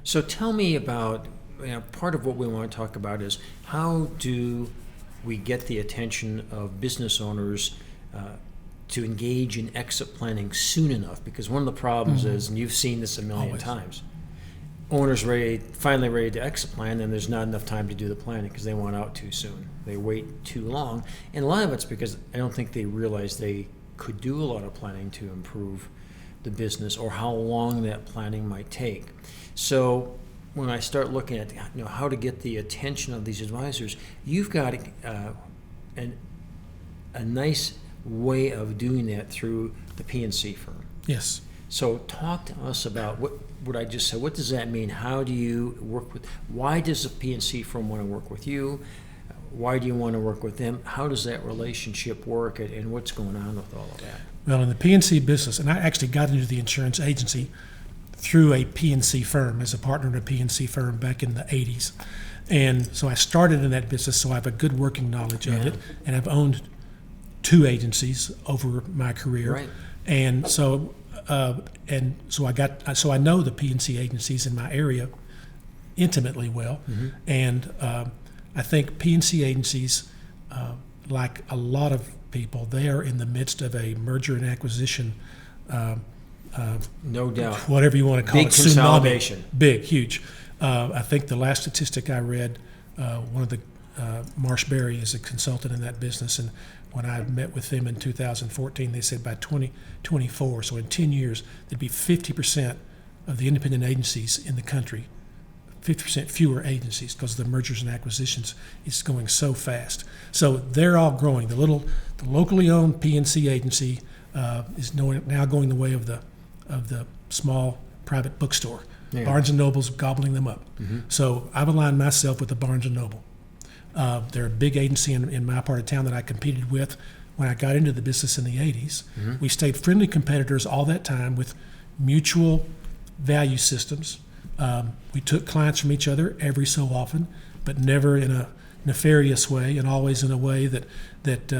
So tell me about, part of what we want to talk about is how do we get the attention of business owners to engage in exit planning soon enough? Because one of the problems is, and you've seen this a million times, owners finally ready to exit plan, and there's not enough time to do the planning because they want out too soon. They wait too long. And a lot of it's because I don't think they realize they could do a lot of planning to improve the business or how long that planning might take. So when I start looking at how to get the attention of these advisors, you've got a nice way of doing that through the P&C firm. Yes. So talk to us about what I just said. What does that mean? How do you work with? Why does the P&C firm want to work with you? Why do you want to work with them? How does that relationship work, and what's going on with all of that? Well, in the P&C business, and I actually got into the insurance agency through a P&C firm as a partner in a P&C firm back in the 80s. And so I started in that business, so I have a good working knowledge of it, and I've owned 2 agencies over my career. Right. And so I know the P&C agencies in my area intimately well. And I think P&C agencies, like a lot of people, they are in the midst of a merger and acquisition, no doubt, whatever you want to call big it, consolidation. Tsunami. Big, huge. I think the last statistic I read, one of the Marshberry is a consultant in that business, and when I met with them in 2014, they said by 2024, so in 10 years, there'd be 50% of the independent agencies in the country, 50% fewer agencies because the mergers and acquisitions is going so fast. So they're all growing. The locally owned P&C agency is now going the way of the small private bookstore. Yeah. Barnes & Noble's gobbling them up. So I've aligned myself with the Barnes & Noble. They're a big agency in my part of town that I competed with when I got into the business in the 80s. We stayed friendly competitors all that time with mutual value systems. We took clients from each other every so often, but never in a nefarious way, and always in a way that it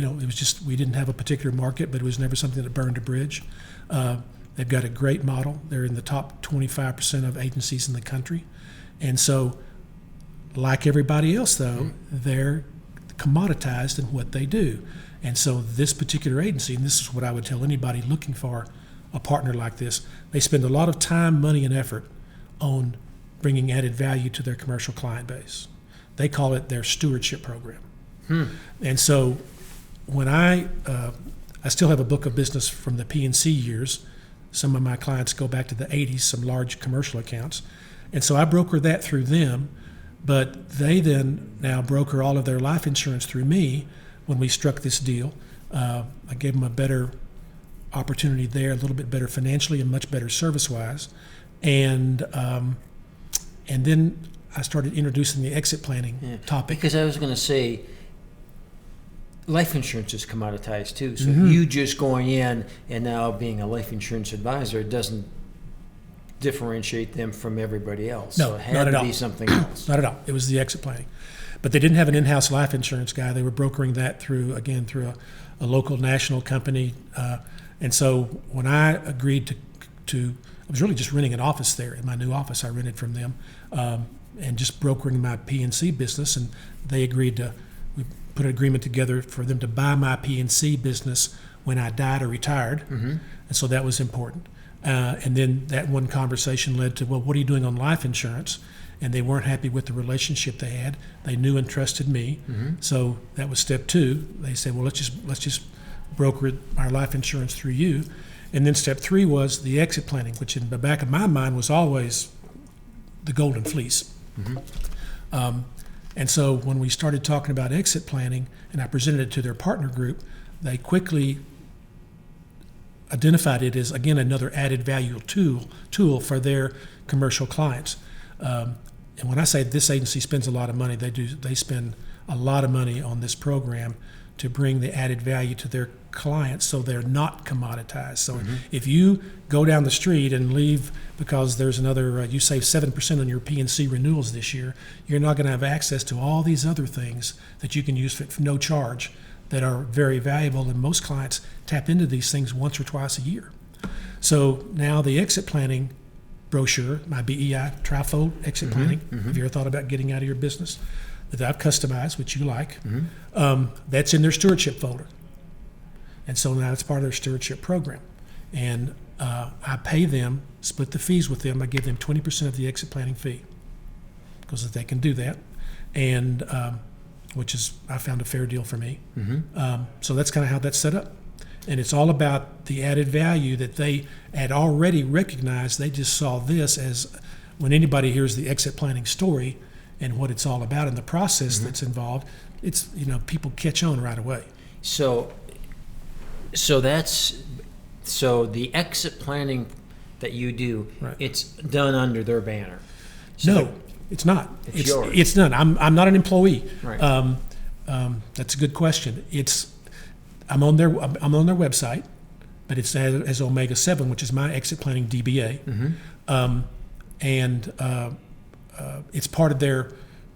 was just, we didn't have a particular market, but it was never something that burned a bridge. They've got a great model. They're in the top 25% of agencies in the country. And so, like everybody else, though, they're commoditized in what they do. And so this particular agency, and this is what I would tell anybody looking for a partner like this, they spend a lot of time, money, and effort on bringing added value to their commercial client base. They call it their stewardship program. And so when I still have a book of business from the P&C years. Some of my clients go back to the 80s, some large commercial accounts. And so I broker that through them, but they then now broker all of their life insurance through me when we struck this deal. I gave them a better opportunity there, a little bit better financially and much better service-wise. And then I started introducing the exit planning topic. Because I was going to say, life insurance is commoditized too. So you just going in and now being a life insurance advisor doesn't differentiate them from everybody else. No, so it had not at to all. be something else. Not at all. It was the exit planning. But they didn't have an in-house life insurance guy. They were brokering that through a local national company. And so when I agreed to, I was really just renting an office there. In my new office I rented from them, and just brokering my P&C business. And they agreed to, we put an agreement together for them to buy my P&C business when I died or retired. And so that was important. And then that one conversation led to, well, what are you doing on life insurance? And they weren't happy with the relationship they had. They knew and trusted me. So that was step two. They said, well, let's just broker our life insurance through you. And then step three was the exit planning, which in the back of my mind was always the golden fleece. And so when we started talking about exit planning and I presented it to their partner group, they quickly identified it as, again, another added value tool for their commercial clients. And when I say this agency spends a lot of money, they spend a lot of money on this program to bring the added value to their clients so they're not commoditized. So if you go down the street and leave because there's another, you save 7% on your P&C renewals this year, you're not going to have access to all these other things that you can use for no charge that are very valuable, and most clients tap into these things once or twice a year. So now the exit planning brochure, my BEI trifold exit planning. Have you ever thought about getting out of your business? That I've customized, which you like. That's in their stewardship folder. And so now it's part of their stewardship program. And I pay them, split the fees with them. I give them 20% of the exit planning fee because they can do that. And which is, I found a fair deal for me. So that's kind of how that's set up. And it's all about the added value that they had already recognized. They just saw this as, when anybody hears the exit planning story and what it's all about and the process that's involved, it's, people catch on right away. So the exit planning that you do, Right. it's done under their banner. So No, it's not. It's yours. It's none. I'm not an employee. Right. That's a good question. I'm on their website, but it's as Omega 7, which is my exit planning DBA, and it's part of their.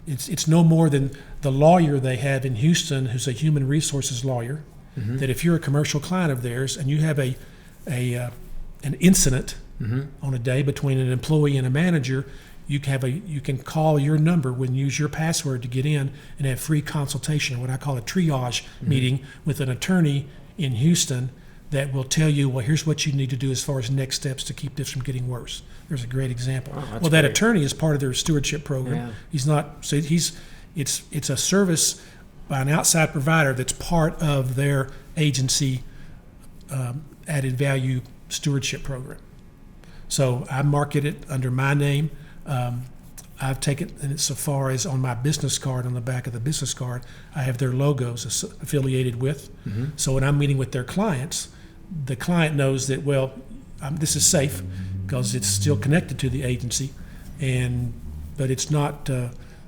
It's no more than the lawyer they have in Houston, who's a human resources lawyer. That if you're a commercial client of theirs and you have an incident on a day between an employee and a manager, you can call your number and use your password to get in and have free consultation, what I call a triage meeting with an attorney in Houston that will tell you, well, here's what you need to do as far as next steps to keep this from getting worse. There's a great example. Oh, well, that great. attorney is part of their stewardship program. Yeah. He's not. So it's a service by an outside provider that's part of their agency added value stewardship program. So I market it under my name. I've taken it so far as on my business card, on the back of the business card, I have their logos affiliated with. So when I'm meeting with their clients, the client knows that, well, this is safe because it's still connected to the agency, but it's not.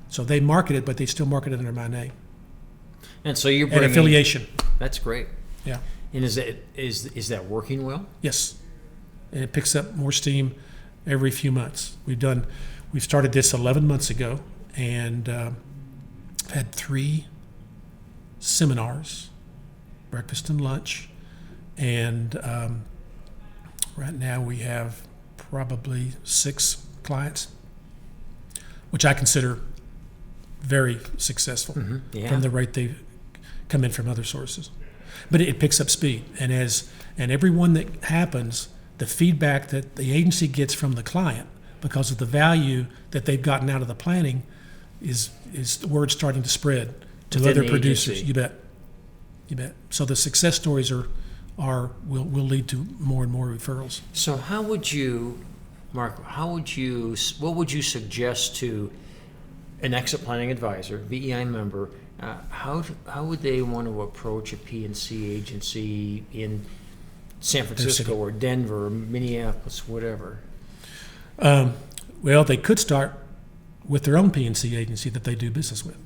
So they market it, but they still market it under my name. And so you're And bringing affiliation. That's great. Yeah. And is that working well? Yes. And it picks up more steam every few months. We've started this 11 months ago, and had 3 seminars, breakfast and lunch, and right now we have probably 6 clients, which I consider very successful Yeah. from the rate they come in from other sources. But it picks up speed, and every one that happens, the feedback that the agency gets from the client because of the value that they've gotten out of the planning is the word starting to spread to Within other the producers. agency. You bet. So the success stories will lead to more and more referrals. So how would you, Mark, what would you suggest to an exit planning advisor, BEI member, how would they want to approach a P&C agency in San Francisco or Denver or Minneapolis, whatever? Well, they could start with their own P&C agency that they do business with.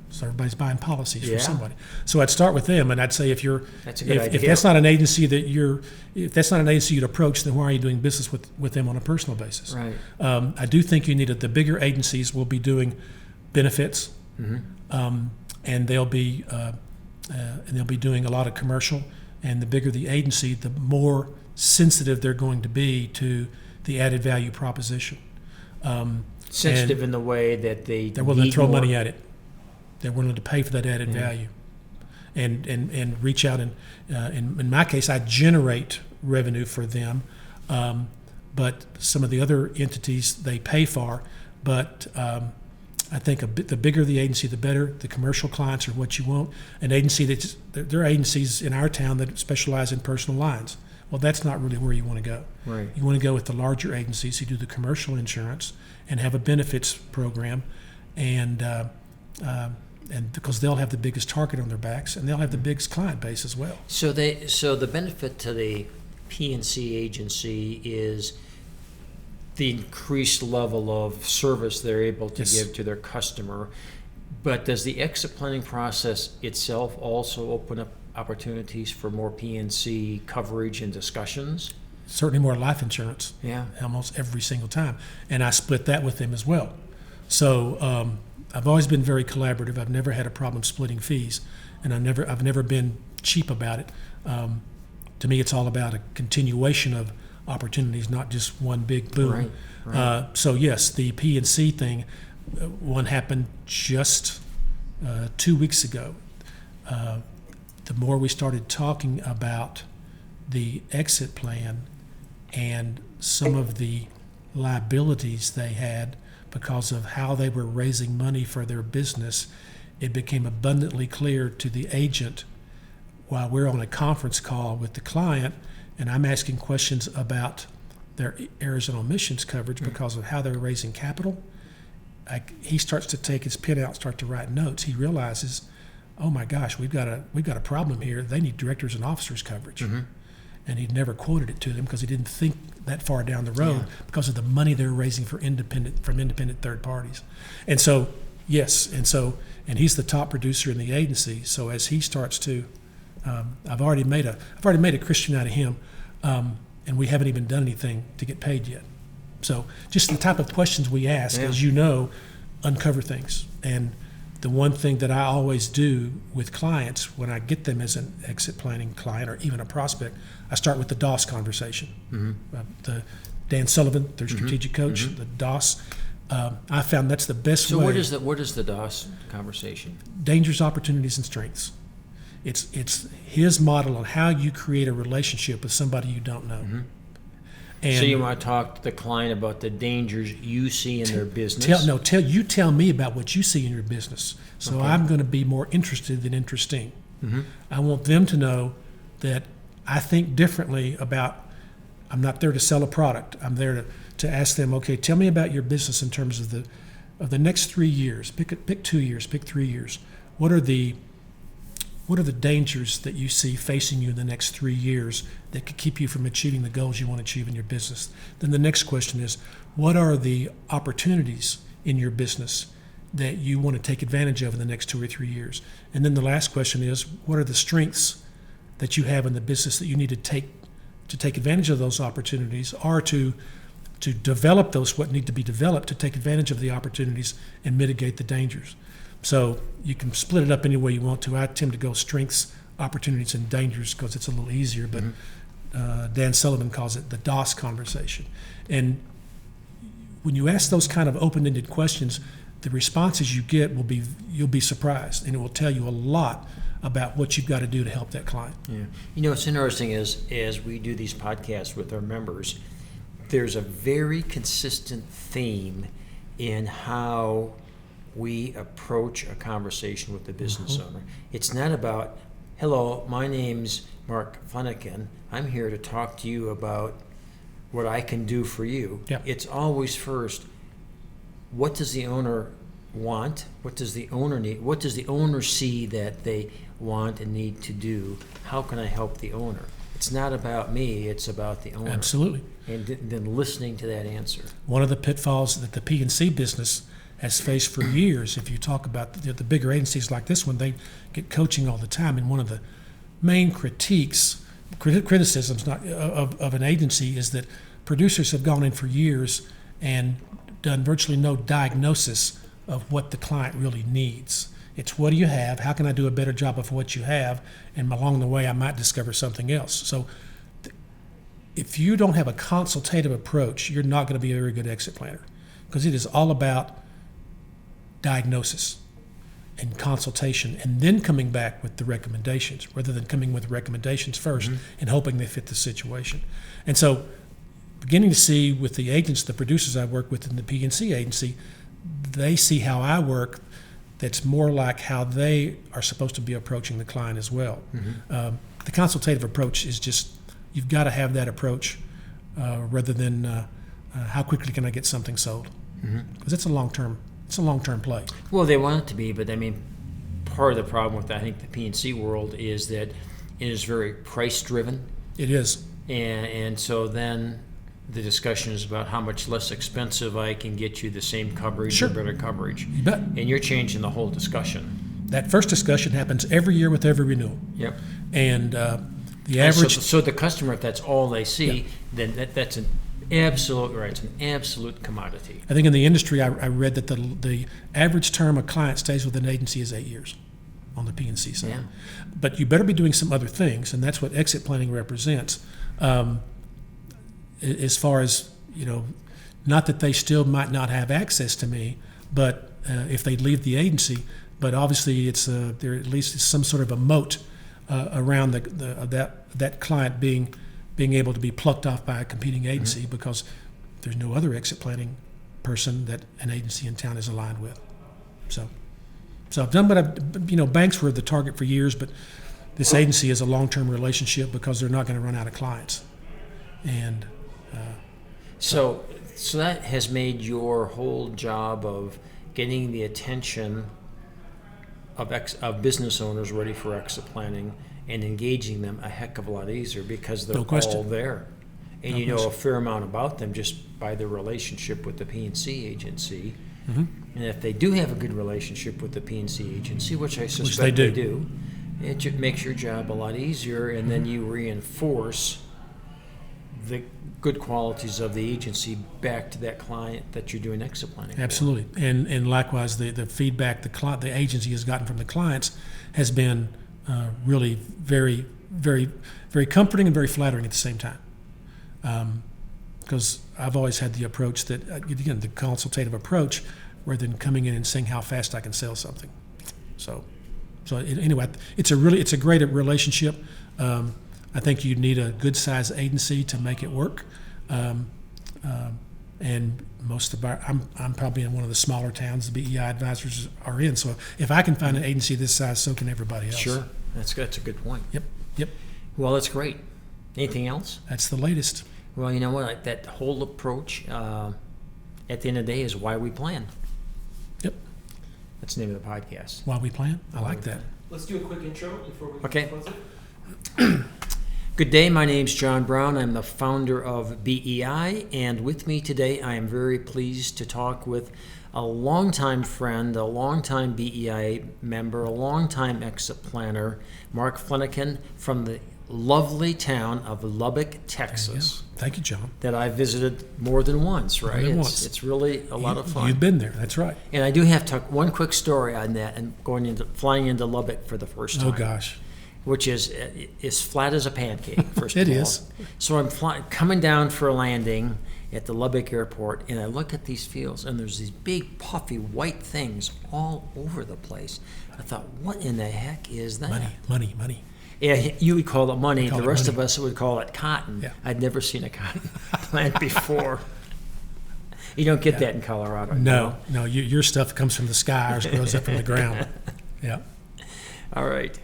So everybody's buying policies Yeah. from somebody. So I'd start with them, and I'd say if That's a good idea. that's not an agency if that's not an agency you'd approach, then why are you doing business with them on a personal basis? Right. I do think you need the bigger agencies will be doing benefits, and they'll be doing a lot of commercial. And the bigger the agency, the more sensitive they're going to be to the added value proposition. Sensitive in the way that They're willing to throw money at it. They're willing to pay for that added value, and reach out. And in my case, I generate revenue for them, but some of the other entities they pay for. But I think the bigger the agency, the better. The commercial clients are what you want. An agency there are agencies in our town that specialize in personal lines. Well, that's not really where you want to go. Right. You want to go with the larger agencies who do the commercial insurance and have a benefits program, and because they'll have the biggest target on their backs, and they'll have the biggest client base as well. So the benefit to the P&C agency is the increased level of service they're able to Yes. give to their customer. But does the exit planning process itself also open up opportunities for more P&C coverage and discussions? Certainly more life insurance. Yeah. Almost every single time, and I split that with them as well. So I've always been very collaborative. I've never had a problem splitting fees, and I've never been cheap about it. To me, it's all about a continuation opportunities, not just one big boom. Right. So yes, the P&C thing, one happened just 2 weeks ago. The more we started talking about the exit plan and some of the liabilities they had because of how they were raising money for their business, it became abundantly clear to the agent while we're on a conference call with the client and I'm asking questions about their errors and omissions coverage because of how they're raising capital. He starts to take his pen out, start to write notes. He realizes, oh my gosh, we've got a problem here. They need directors and officers coverage. And he'd never quoted it to them because he didn't think that far down the road because of the money they're raising from independent third parties. And so, yes, and he's the top producer in the agency. So as he starts to, I've already made a Christian out of him, and we haven't even done anything to get paid yet. So just the type of questions we ask, as you know, uncover things. And the one thing that I always do with clients when I get them as an exit planning client or even a prospect, I start with the DOS conversation. The Dan Sullivan, their strategic coach, the DOS. I found that's the best way. So what is the DOS conversation? Dangers, opportunities, and strengths. It's his model on how you create a relationship with somebody you don't know. And so you want to talk to the client about the dangers you see in their business? Tell me about what you see in your business. So I'm going to be more interested than interesting. I want them to know that I think differently about, I'm not there to sell a product. I'm there to ask them, okay, tell me about your business in terms of the next 3 years. Pick 2 years, pick 3 years. What are the dangers that you see facing you in the next 3 years that could keep you from achieving the goals you want to achieve in your business? Then the next question is, what are the opportunities in your business that you want to take advantage of in the next 2 or 3 years? And then the last question is, what are the strengths that you have in the business that you need to take advantage of those opportunities, or to develop those, what need to be developed to take advantage of the opportunities and mitigate the dangers? So you can split it up any way you want to. I tend to go strengths, opportunities, and dangers because it's a little easier, but Dan Sullivan calls it the DOS conversation. And when you ask those kind of open-ended questions, the responses you get you'll be surprised, and it will tell you a lot about what you've got to do to help that client. Yeah. You know, what's interesting is as we do these podcasts with our members, there's a very consistent theme in how we approach a conversation with the business owner. It's not about, hello, my name's Mark Flenniken. I'm here to talk to you about what I can do for you. Yeah. It's always first, what does the owner want? What does the owner need? What does the owner see that they want and need to do? How can I help the owner? It's not about me, it's about the owner. Absolutely. And then listening to that answer. One of the pitfalls that the P&C business has faced for years, if you talk about the bigger agencies like this one, they get coaching all the time, and one of the main criticisms of an agency is that producers have gone in for years and done virtually no diagnosis of what the client really needs. It's what do you have, how can I do a better job of what you have, and along the way I might discover something else. So if you don't have a consultative approach, you're not going to be a very good exit planner, because it is all about diagnosis and consultation and then coming back with the recommendations rather than coming with recommendations first and hoping they fit the situation. And so beginning to see with the agents, the producers I work with in the P&C agency, they see how I work that's more like how they are supposed to be approaching the client as well. The consultative approach is just, you've got to have that approach rather than how quickly can I get something sold, because it's a long-term play. Well, they want it to be, but I mean, part of the problem with I think the P&C world is that it is very price-driven. It is. And so then the discussion is about how much less expensive I can get you the same coverage or better coverage. You bet. And you're changing the whole discussion. That first discussion happens every year with every renewal. Yep. And the average... So the customer, if that's all they see, then that's an absolute right. It's an absolute commodity. I think in the industry, I read that the average term a client stays with an agency is 8 years on the P&C side. Yeah. But you better be doing some other things, and that's what exit planning represents. as far as, not that they still might not have access to me, but if they leave the agency, but obviously there at least is some sort of a moat around that client being able to be plucked off by a competing agency because there's no other exit planning person that an agency in town is aligned with. So I've done banks were the target for years, but this agency is a long-term relationship because they're not going to run out of clients. And so that has made your whole job of getting the attention of business owners ready for exit planning and engaging them a heck of a lot easier because they're all there. And No you know question. a fair amount about them just by their relationship with the P&C agency. Mm-hmm. And if they do have a good relationship with the P&C agency, which I suspect they do. they do, it makes your job a lot easier, and then you reinforce the good qualities of the agency back to that client that you're doing exit planning for. Absolutely, and likewise, the feedback the agency has gotten from the clients has been really very, very, very comforting and very flattering at the same time. Because I've always had the approach that, again, the consultative approach, rather than coming in and saying how fast I can sell something. So anyway, it's a great relationship. I think you need a good sized agency to make it work. And most of I'm probably in one of the smaller towns the BEI advisors are in. So if I can find an agency this size, so can everybody else. Sure, that's a good point. Yep. Well, that's great. Anything else? That's the latest. Well, you know what? That whole approach, at the end of the day, is why we plan. Yep. That's the name of the podcast. While we plan, I like that. Let's do a quick intro before we Okay. close it. Good day. My name's John Brown. I'm the founder of BEI, and with me today, I am very pleased to talk with a longtime friend, a longtime BEI member, a longtime exit planner, Mark Flenniken from the lovely town of Lubbock, Texas, Thank you, John. that I visited more than once, right? than once. It's really a lot of fun. You've been there. That's right. And I do have to talk one quick story on that and flying into Lubbock for the first time. Oh gosh. Which is as flat as a pancake, first It of all. is. So I'm coming down for a landing at the Lubbock airport, and I look at these fields, and there's these big, puffy, white things all over the place. I thought, what in the heck is that? Money. Yeah, you would call it money. Call The it rest money. of us would call it cotton. Yeah. I'd never seen a cotton plant before. You don't get that in Colorado. No, your stuff comes from the sky. Ours grows up from the ground. Yeah. All right.